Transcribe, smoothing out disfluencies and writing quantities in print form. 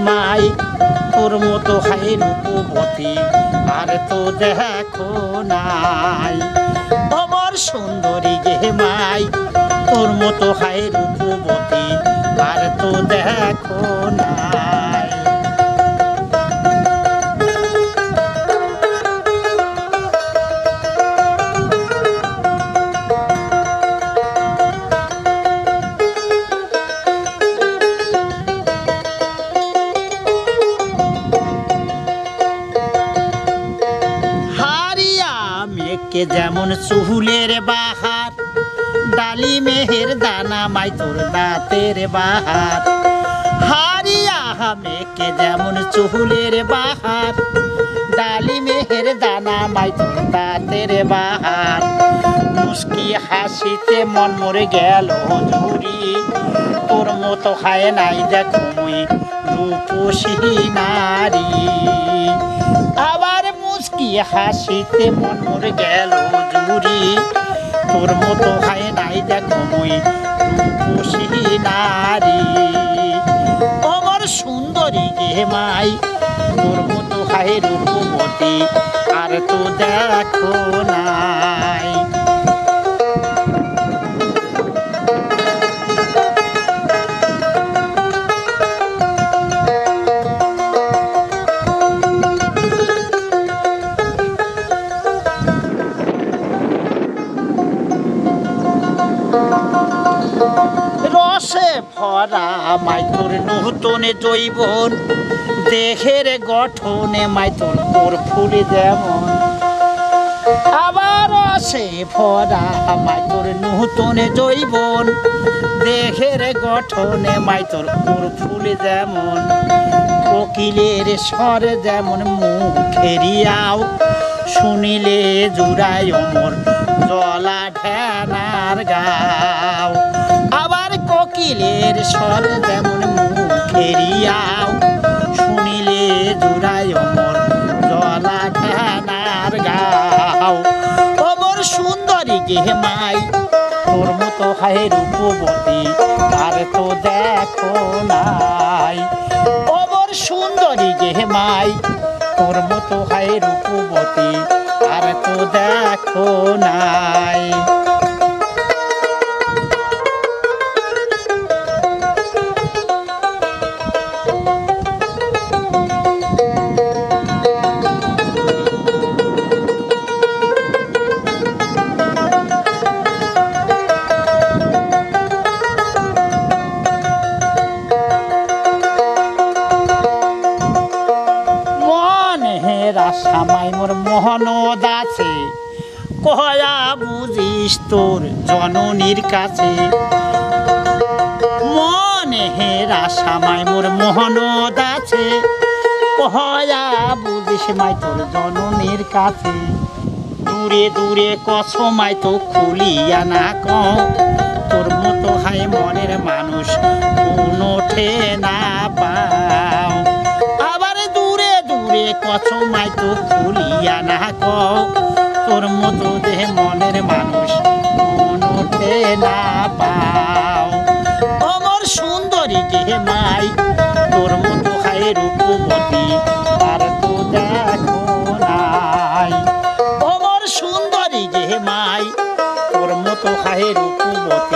মাই তোর মতো হাই রূপবতী আর তো দেখো নাই। অমর সুন্দরী গে মাই তোর মতো হাই রূপবতী আর তো দেখো নাই। মেঘকে যেমন চুলের বাহার ডালি মেহের দানা মাই তোর দাঁতের বাহার। হারিয়া মেঘকে যেমন চুলের বাহার ডালি মেহের দানা মাই তোর দাঁতের বাহার। মুস্কি হাসিতে মন মরে গেল ঝুরি তোর মতো হায় নাই দেখো মুই রূপসী নারী। আবার মুস্কি হাসিতে মন মরে গেল জুরি তোর মতো হায় নাই দেখো মুই রূপসী নারী। অমর সুন্দরী গে মাই তোর মতো হায় রূপবতী আর তো দেখো নাই। রসে ভরা মাই তোর নূতনে জৈবন দেহের গঠনে মাই তোর ফুলে যেমন। আবার রসে ভরা মাই তোর নূতনে জৈবন দেহের গঠনে মাই তোর ফুলে যেমন। কোকিলের স্বর যেমন মুখেরিয়াও শুনিলে জুড়াই অমর জলা ঢেনার গাও। আবার কোকিলের স্বর যেমন মুখেরিয়াও শুনিলে জুড়াই অমর জলা ঢেনার গাও। অমর সুন্দরী গে মাই তোর মতো হায় রূপবতী আর তো দেখো নাই। অমর সুন্দরী গে মাই তোর মতো হায় রূপবতী আর তো দেখো নাই। আশামাই মোর মোহনদ আছে কয়া বুঝিস তোর জননীর কাছে। মনে হের আশামাই মোর মোহনদ আছে কয়া বুঝিস মাই তোর জননীর কাছে। দূরে দূরে কসমাই তো খুলিয়া না কও তোর মতো হাই মনের মানুষ কোনো না পাও। কচমাই তো খুলিয়া না কও তোর মতো দেহ মনের মানুষ কোনোঠে না পাও। অমর সুন্দরী গে মাই তোর মতো হায় রূপবতী আর তো দেখো নাই। অমর সুন্দরী গে মাই তোর মতো হায় রূপবতী